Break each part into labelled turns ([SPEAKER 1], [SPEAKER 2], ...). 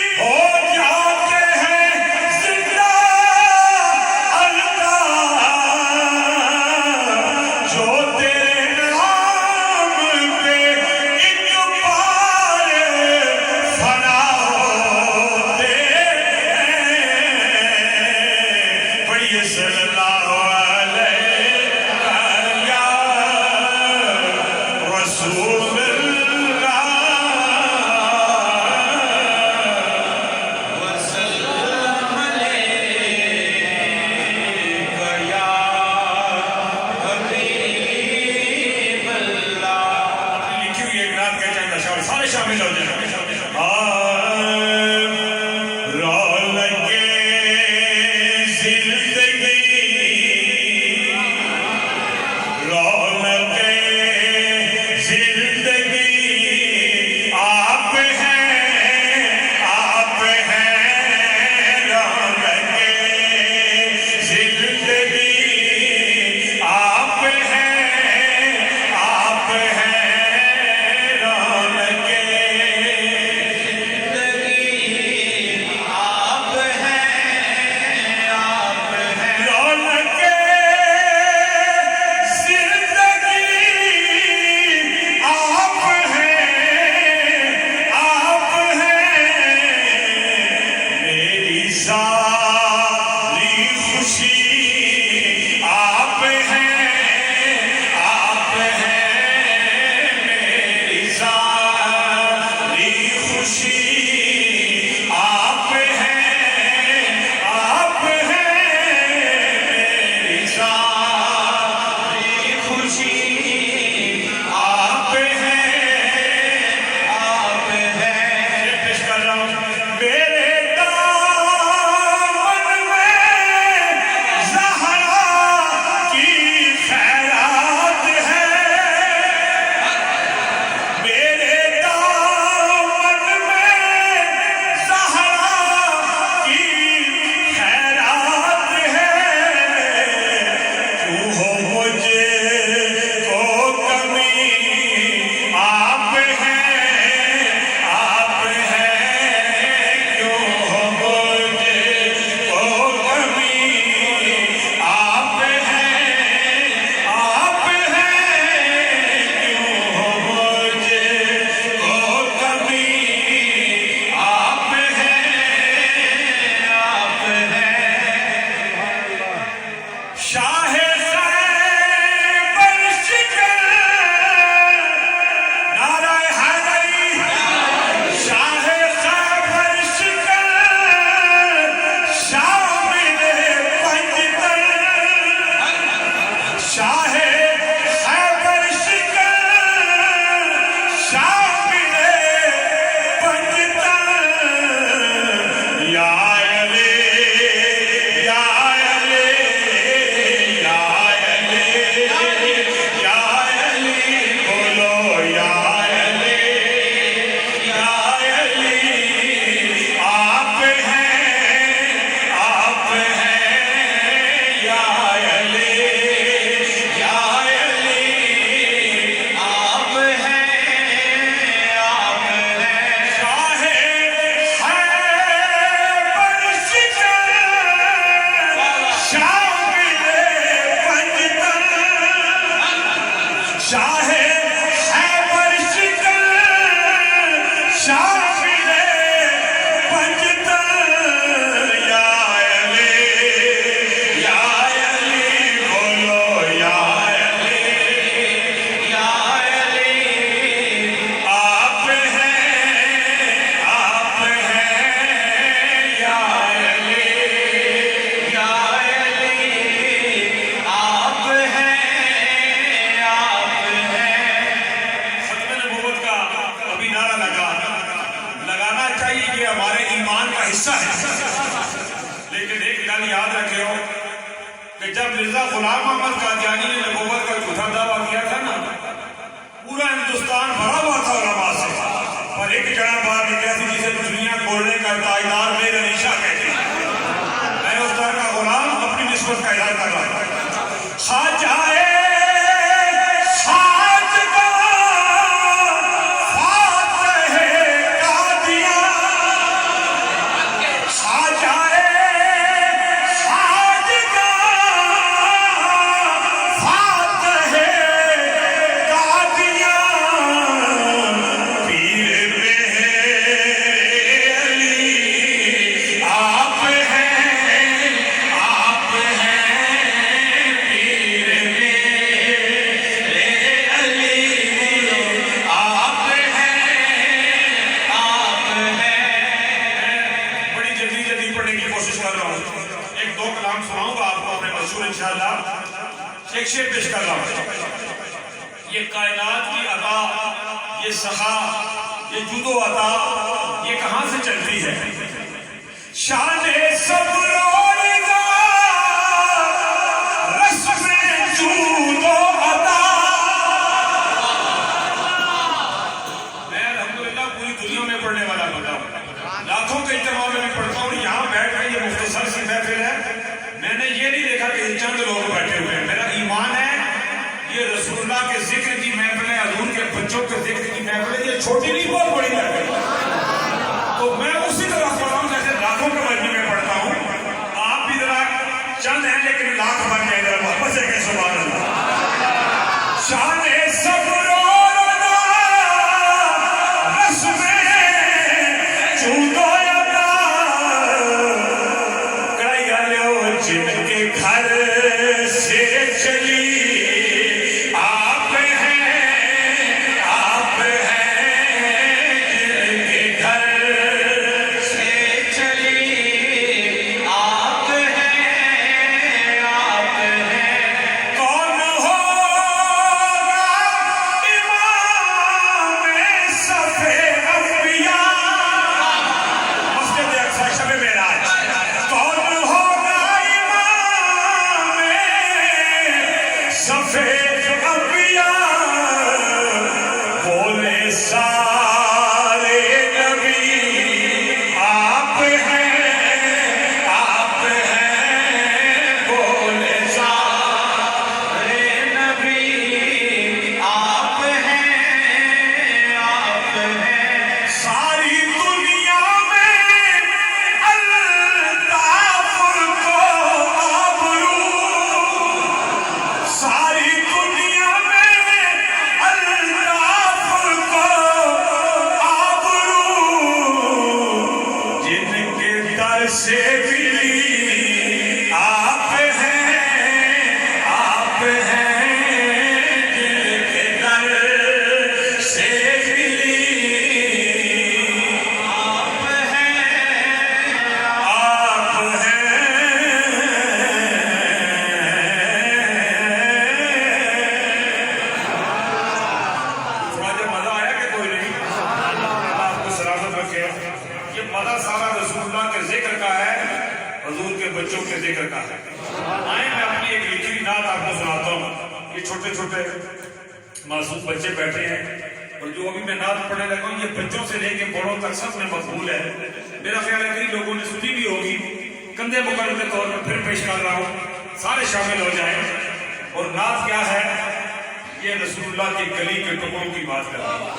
[SPEAKER 1] ہو جاتے ہیں زندہ چاہیے، یہ ہمارے ایمان کا حصہ ہے۔ لیکن ایک گل یاد رکھے ہو کہ جب مرزا غلام محمد قادیانی نے نبوت کا جھوٹا دعویٰ کیا تھا نا، پورا ہندوستان بھرا ہوا تھا علماء سے، پر ایک جگہ باہر نکلا تھی جسے دنیا کھولنے کا تاجدار میر علی شاہ کہتے ہیں۔ میں اس طرح کا غلام اپنی نسبت کا اظہار کر رہا ہوں۔ خواجہ ایک شعر پیش کر رہا ہوں۔ یہ کائنات کی عطا، یہ سخا، یہ جود و عطا، یہ کہاں سے چلتی ہے؟ شان صبر و رضا، رسم جود و عطا۔ میں الحمدللہ پوری دنیا میں پڑھنے والا بندہ ہوں، لاکھوں کے اجتماع میں پڑھتا ہوں۔ یہاں بیٹھ کر یہ مختصر سی محفل ہے، میں نے یہ نہیں دیکھا کہ چند لوگ بیٹھے ہوئے ہیں۔ میرا ایمان ہے یہ رسول اللہ کے ذکر کی محفل ہے، حضور کے بچوں کے ذکر کی محفل ہے، یہ چھوٹی نہیں بہت بڑی محفل ہے۔ تو میں اسی طرح پڑھ رہا ہوں جیسے لاکھوں کے مجمع میں پڑھتا ہوں۔ آپ بھی ذرا چند ہیں لیکن لاکھ بن جائے، ذرا واپس ہے کہ سبحان اللہ۔ شان صبر و رضا، رسم جود و عطا، جن کے گھر سے چلی آپ ہیں، آپ ہیں، جن کے گھر سے چلی آپ ہیں، آپ ہیں۔ کون ہوگا امام صف انبیاء؟ مسجد اقصی شب معراج۔ کون سفید انبیاء، بولے سارے نبی آپ ہیں، آپ ہیں، بولے سارے نبی آپ ہیں، آپ ہیں۔ ساری دنیا میں الطاف کو آبرو، ساری دنیا میں الطاف کو آبرو، جن کے در سے ملی آپ ہیں، آپ ہیں، جن کے در سے ملی آپ ہیں، آپ ہیں۔ یہ مزہ سارا رسول اللہ کے ذکر کا ہے، حضور کے بچوں کے ذکر کا ہے۔ آئیں میں اپنی ایک لکھی ہوئی نعت آپ کو سناتا ہوں۔ یہ چھوٹے چھوٹے معصوم بچے بیٹھے ہیں اور جو ابھی میں نعت پڑھنے لگا ہوں یہ بچوں سے لے کے بڑوں تک سب میں مقبول ہے۔ میرا خیال ہے کئی لوگوں نے سنی بھی ہوگی، کندھے مقرر کے طور پر پھر پیش کر رہا ہوں، سارے شامل ہو جائیں۔ اور نعت کیا ہے؟ یہ رسول اللہ کی گلی کے ٹکڑوں کی بات کرتے ہیں۔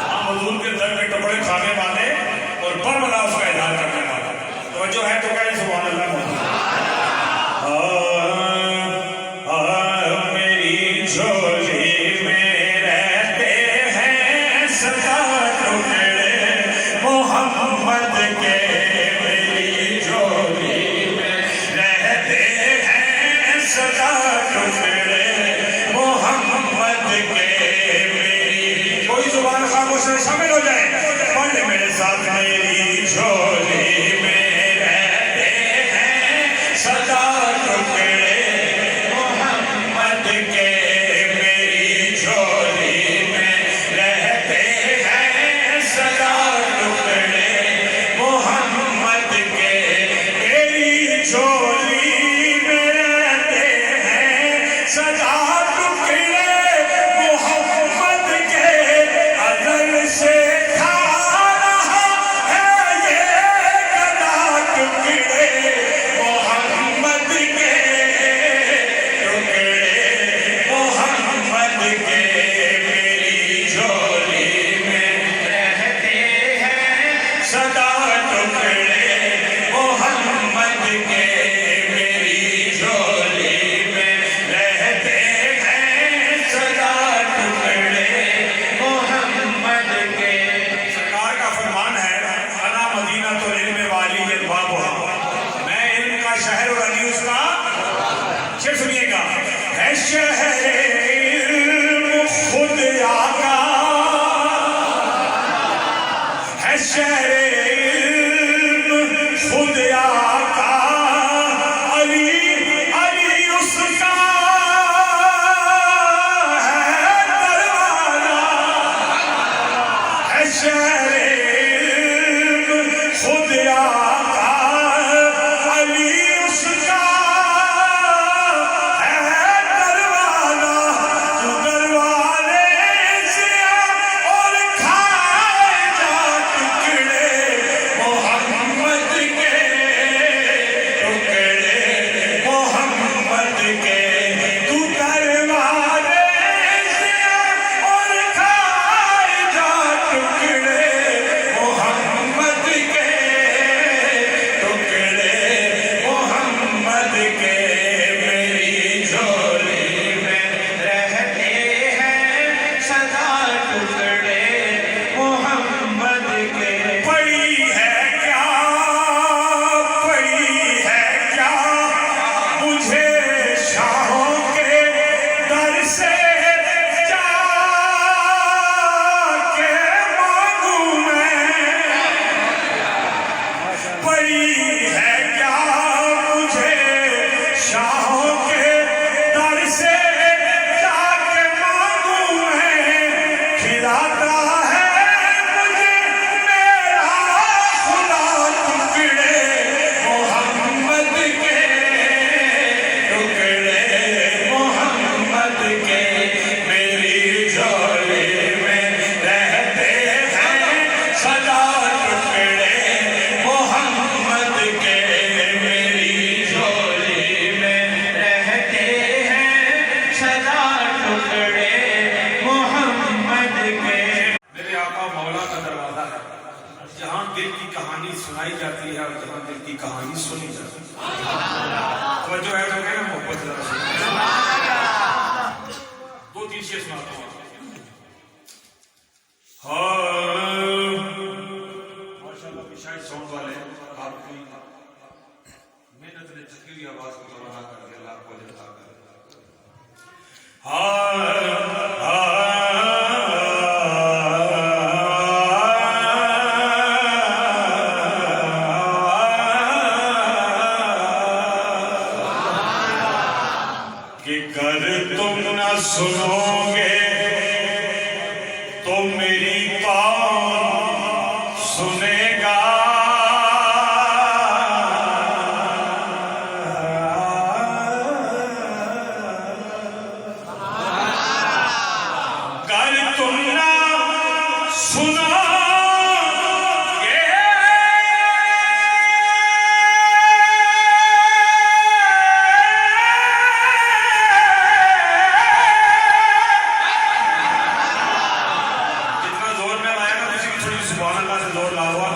[SPEAKER 1] ہم حضور کے در کے ٹکڑے کھانے والے اور برملا اس کا اظہار کرنے والا۔ توجہ ہے تو کہیں سبحان اللہ۔ میری جھولی میں رہتے ہیں سدا ٹکڑے محمد کے، میری جھولی میں رہتے ہیں سدا ٹکڑے محمد کے، میری کوئی زبان خاموش سے شامل ہو جائے، پڑھ میرے ساتھ۔ میری جھولی میں رہتے ہیں سدا ٹکڑے محمد کے، میری جھولی میں رہتے ہیں سدا ٹکڑے شہر اور علی اس کا شعر سنیے گا. ہے شہر علم خود آقا، ہے شہر علم خود آقا، علی علی اس کا ہے دروازہ. ہے شہر علم خود آقا، علی اس کا ہے دروازہ. تو دروازے سے اور کھائے جا ٹکڑے محمد کے، ٹکڑے محمد کے. تو دروازے سے اور کھائے جا ٹکڑے محمد کے، ٹکڑے محمد کے. میری جھولی میں رہتے ہیں سدا ٹکڑے محمد کے. پڑی ہے کیا، پڑی ہے کیا مجھے شاہوں کے در سے جا کے مانگوں میں. پڑی ہے کیا مجھے شاہوں کے در سے جا کے مانگوں میں. کھلاتا ہے مجھے میرا خدا ٹکڑے محمد کے، ٹکڑے محمد کے. میری جھولی میں رہتے ہیں سدا ٹکڑے محمد کے. میری جھولی میں رہتے ہیں سدا ٹکڑے محمد کے. میرے آقا مولا کا دروازہ ہے جہاں دل کی کہانی سنائی جاتی ہے اور جہاں دل کی کہانی سنی جاتی ہے. توجہ ہے تو کہنا محبت ذرا سنیے. دو تین شعر سناتا ہوں. ماشاء اللہ شاید ساؤنڈ والے آپ کی محنت نے تھکی ہوئی آواز کو توانا کر دیا. اللہ کو اجر عطا کرے. کہ گر تم نہ سنو گے تو میری کون سنے گا. گر تم نہ سنو گے جتنا زور میں آیا نا کسی کی تھوڑی سبحان اللہ سے زور لا ہوا.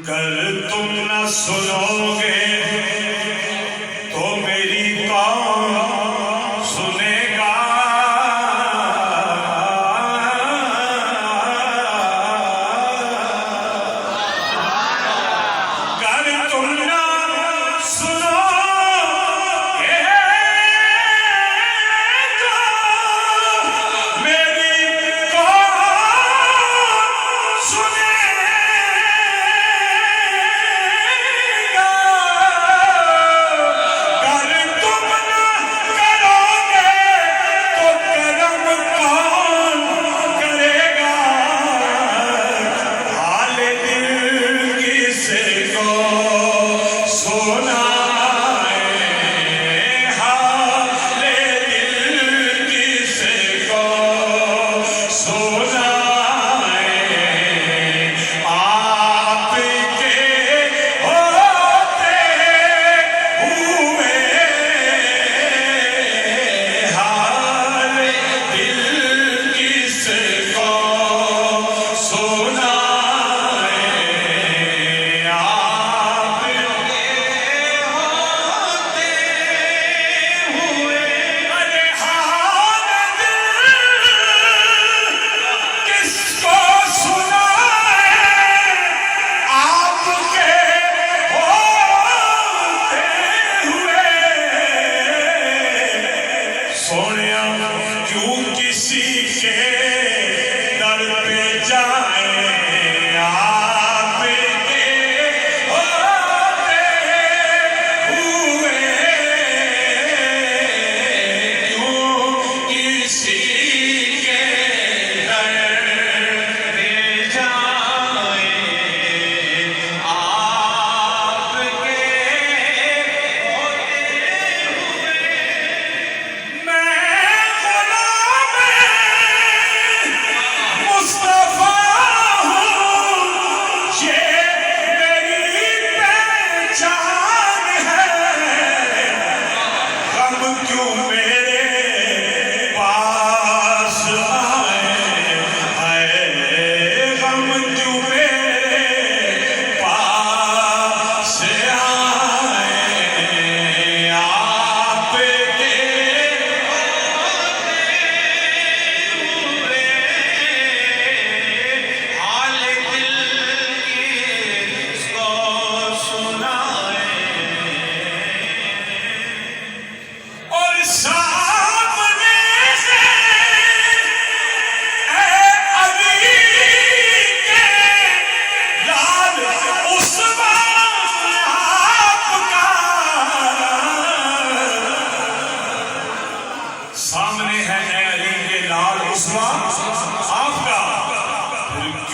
[SPEAKER 1] گر تم نہ سنو گے تو میری کون سنے گا. گر تم نہ سنو گے تو میری کون سنے گا.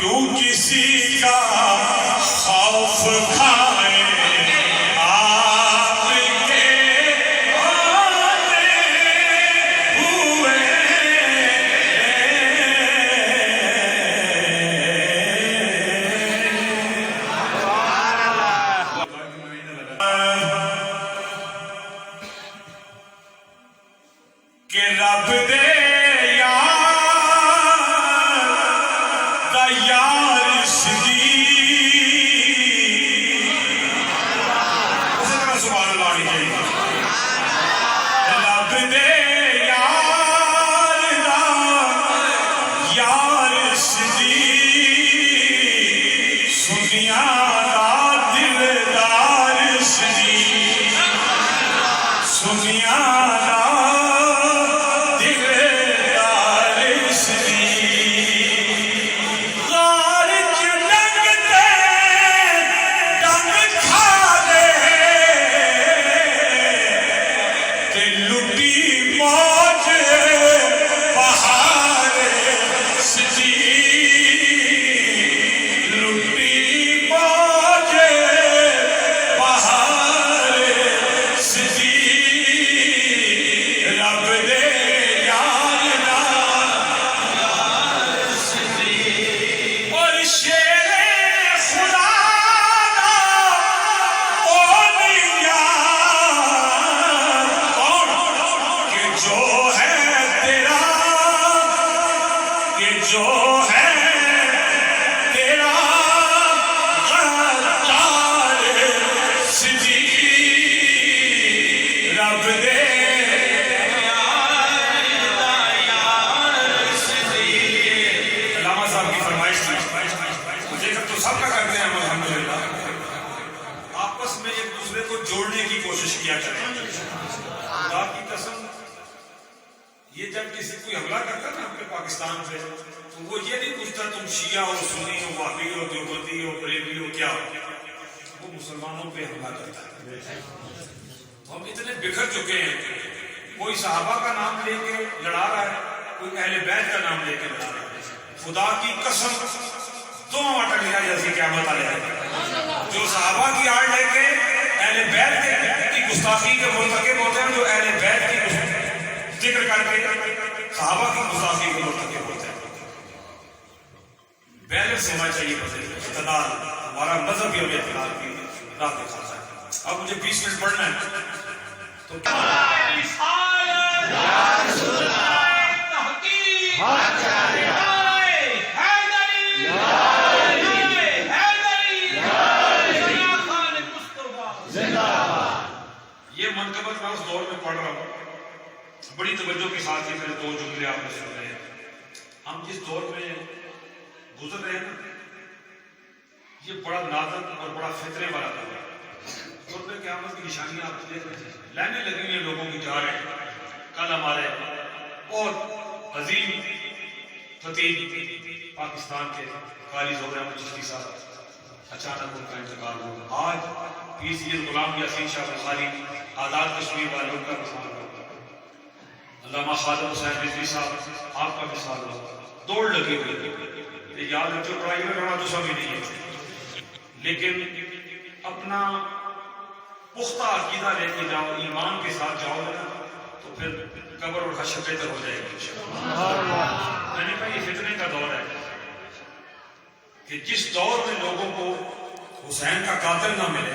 [SPEAKER 1] کیوں کسی کا خوف کھائے آپ کے آنے ہوئے کہ رب دے یہ جب کسی کوئی حملہ کرتا نا اپنے پاکستان پہ تو وہ یہ نہیں پوچھتا تم شیعہ ہو، سنی ہو، وہابی ہو، دیوبندی ہو، بریلوی ہو، کیا ہو، وہ مسلمانوں پہ حملہ کرتا ہے۔ ہم اتنے بکھر چکے ہیں، کوئی صحابہ کا نام لے کے لڑا رہا ہے، کوئی اہل بیت کا نام لے کے لڑا رہا ہے۔ خدا کی قسم دو اٹک گیا جیسی قیامت آ جائے گی۔ جو صحابہ کی آڑ لے کے اہل بیت کی گستاخی کے مرتکب ہوتے ہیں، جو اہل بیت کی ذکر کر کے صحابہ کی گستاخی کے مرتکب ہوتے ہیں۔ بیلنس ہونا چاہیے، اعتدال۔ ہمارا مذہب بھی ہمیں اعتدال کی راہ دکھاتا ہے۔ اب مجھے 20 منٹ پڑھنا ہے تو یہ منقبت میں اس دور میں پڑھ رہا ہوں، بڑی توجہ کے ساتھ یہ میرے دو جملے آپ نے سن رہے ہیں۔ ہم جس دور میں گزر رہے ہیں نا، یہ بڑا نازک اور بڑا فطرے والا دور ہے۔ دور میں قیامت کی نشانیاں آپ دیکھ رہے ہیں، لائنیں لگی ہوئی ہیں لوگوں کی جا رہے ہیں۔ کل ہمارے بہت عظیم خطیب پاکستان کے قاری ظہور احمد چشتی صاحب اچانک ان کا انتقال ہوا۔ آج پیر سید غلام یاسین شاہ بخاری آزاد کشمیر والوں کا مثال ہو، علامہ خادم حسین رضوی صاحب آپ کا مثال ہو۔ دوڑ لگی ہوئی ہے، یاد رکھو پڑھائی میں لڑنا دوسرا بھی نہیں ہے، لیکن اپنا پختہ عقیدہ لے کے جاؤ، ایمان کے ساتھ جاؤ نا، تو پھر قبر اور حشر بہتر ہو جائے گی۔ میں نے کہا یہ فتنے کا دور ہے کہ جس دور میں لوگوں کو حسین کا قاتل نہ ملے،